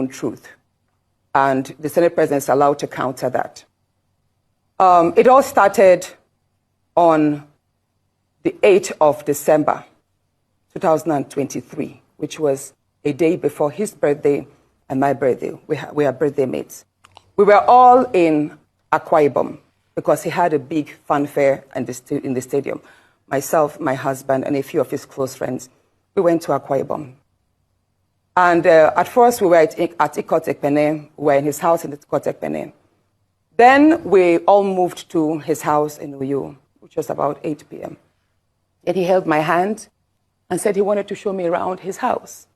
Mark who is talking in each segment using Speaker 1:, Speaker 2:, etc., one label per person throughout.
Speaker 1: truth. And the Senate President is allowed to counter that. It all started on the 8th of December, 2023, which was a day before his birthday and my birthday. We are birthday mates. We were all in Akwa Ibom because he had a big fanfare in the stadium. Myself, my husband, and a few of his close friends, we went to Akwa Ibom. And at first, we were at Ikot Ekpene. We were in his house in Ikot Ekpene. Then we all moved to his house in Uyo, which was about 8 p.m. And he held my hand and said he wanted to show me around his house.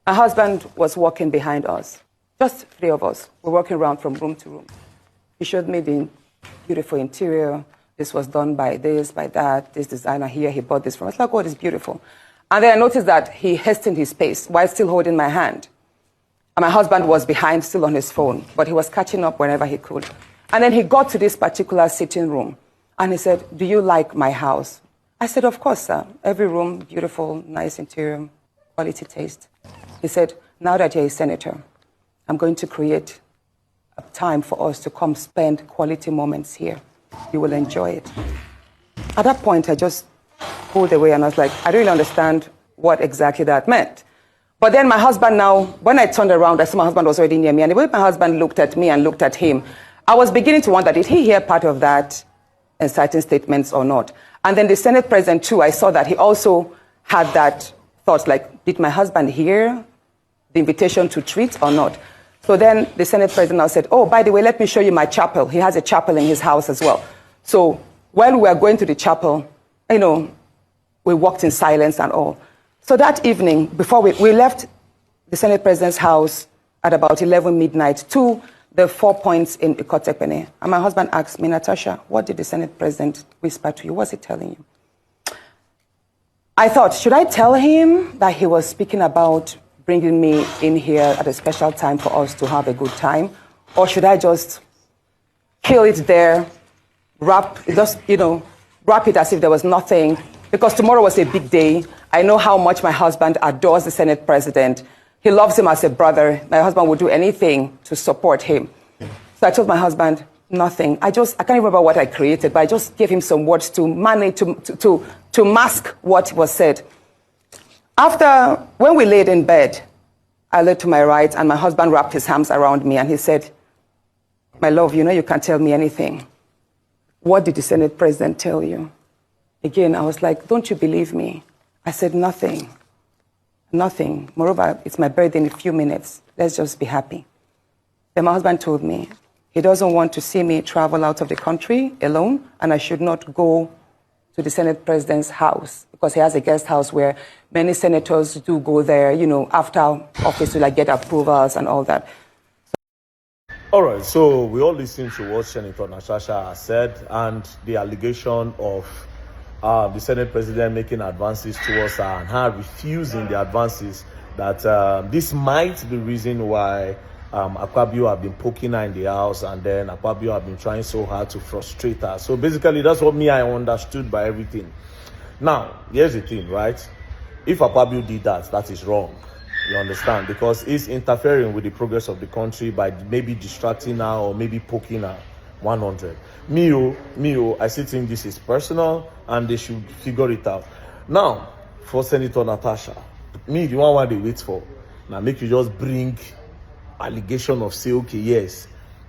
Speaker 1: My husband was walking behind us, just 3 of us. We're walking around from room to room. He showed me the beautiful interior. This was done by this, by that, this designer here, he bought this from us. It's like, oh, it's beautiful. And then I noticed that he hastened his pace while still holding my hand. And my husband was behind, still on his phone, but he was catching up whenever he could. And then he got to this particular sitting room, and he said, do you like my house? I said, of course, sir. Every room, beautiful, nice interior, quality taste. He said, now that you're a senator, I'm going to create a time for us to come spend quality moments here. You will enjoy it. At that point, I just pulled away and I was like, I don't really understand what exactly that meant. But then my husband now, when I turned around, I saw my husband was already near me. And the way my husband looked at me and looked at him, I was beginning to wonder, did he hear part of that inciting statements or not? And then the Senate President too, I saw that he also had that thought, like, did my husband hear the invitation to treat or not? So then the Senate President now said, oh, by the way, let me show you my chapel. He has a chapel in his house as well. So when we were going to the chapel, you know, we walked in silence and all. So that evening, before we left the Senate President's house at about 11 midnight to the 4 points in Ikot Ekpene. And my husband asked me, Natasha, what did the Senate President whisper to you? What's he telling you? I thought, should I tell him that he was speaking about bringing me in here at a special time for us to have a good time? Or should I just kill it there, wrap it as if there was nothing? Because tomorrow was a big day. I know how much my husband adores the Senate President. He loves him as a brother. My husband would do anything to support him. So I told my husband, nothing. I can't remember what I created, but I just gave him some words to manage, to mask what was said. When we laid in bed, I lay to my right, and my husband wrapped his arms around me, and he said, my love, you know you can't tell me anything. What did the Senate President tell you? Again, I was like, don't you believe me? I said, nothing. Nothing. Moreover, it's my birthday in a few minutes. Let's just be happy. Then my husband told me he doesn't want to see me travel out of the country alone, and I should not go to the Senate President's house because he has a guest house where many senators do go there, you know, after office to like get approvals and all that.
Speaker 2: All right, so we all listened to what Senator Natasha has said and the allegation of the Senate President making advances towards her and her refusing the advances, that this might be the reason why Akpabio have been poking her in the house, and then Akpabio have been trying so hard to frustrate her. So basically, that's what I understood by everything. Now, here's the thing, right? If Akpabio did that, that is wrong. You understand? Because it's interfering with the progress of the country by maybe distracting her or maybe poking her. 100. Mio, I still think this is personal and they should figure it out. Now, for Senator Natasha, the one they wait for, now make you just bring allegation of say, okay, yes,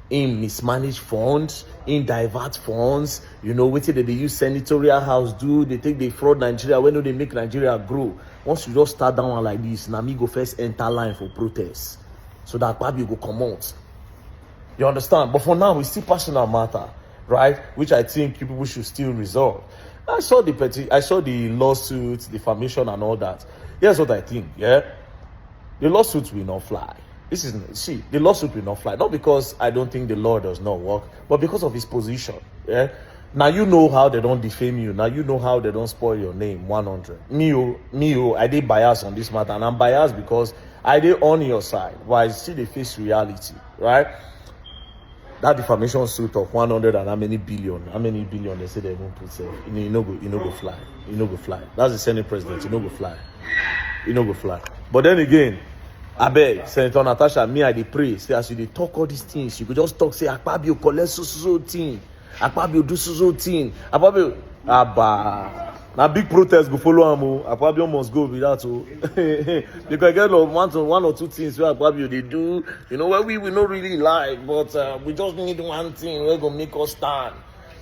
Speaker 2: in mismanage funds, in divert funds, you know, what did they use senatorial house do? They take they fraud Nigeria, when do they make Nigeria grow? Once you just start down one like this, now me go first enter line for protest. So that Akpabio go come out. You understand? But for now, it's still personal matter, right? Which I think people should still resolve. I saw the lawsuit, defamation, and all that. Here's what I think, yeah? The lawsuit will not fly. The lawsuit will not fly. Not because I don't think the law does not work, but because of his position, yeah? Now you know how they don't defame you. Now you know how they don't spoil your name, 100. Me, I did bias on this matter, and I'm biased because I did on your side, while I see the face reality, right? That defamation suit of 100 and how many billion they say they won't put say, you know go fly. That's the Senate President, you know go fly. But then again, I beg, Senator Natasha, me I dey pray. Say as you dey talk all these things, you could just talk, say Akpabio collect so thing. Akpabio do so thing. Akpabio, now big protest go follow am. Akpabio must go with that. Because get one or two things where Akpabio they do, you know, where we not really like, but we just need one thing where go make us stand.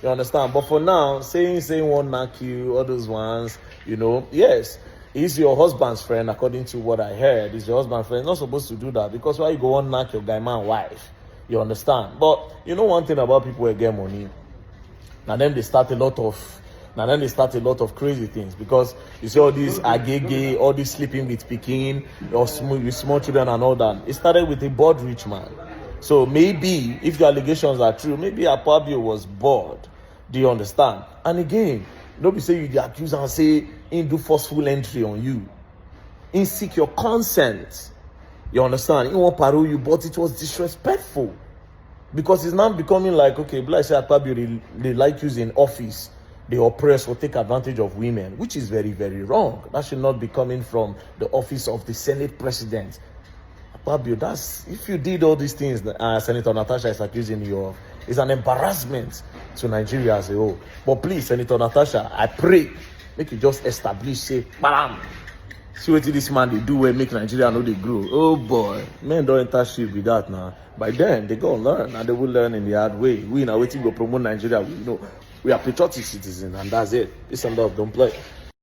Speaker 2: You understand? But for now, saying one knack you, all those ones, you know, yes. He's your husband's friend, according to what I heard. He's your husband's friend. He's not supposed to do that because why you go on knock your guy man wife? You understand? But you know one thing about people who get money. Now then they start a lot of crazy things because you see all these agege, all this sleeping with Peking, or with small children and all that. It started with a bored rich man. So maybe if the allegations are true, maybe Akpabio was bored. Do you understand? And again, don't be say you the accuser and say he do forceful entry on you. He seek your consent. You understand? He won't parole you, but it was disrespectful. Because it's now becoming like, okay, like say Akpabio, they like using office, they oppress or take advantage of women, which is very, very wrong. That should not be coming from the office of the Senate President. Akpabio, that's, if you did all these things that Senator Natasha is accusing you of, it's an embarrassment to Nigeria as a whole. But please, Senator Natasha, I pray, make you just establish, say, bam, see what this man they do and make Nigeria know they grow. Oh boy, men don't enter shit with that now. By then, they go and learn, and they will learn in the hard way. We now waiting to promote Nigeria. We know we are patriotic citizens, and that's it. This and that, don't play.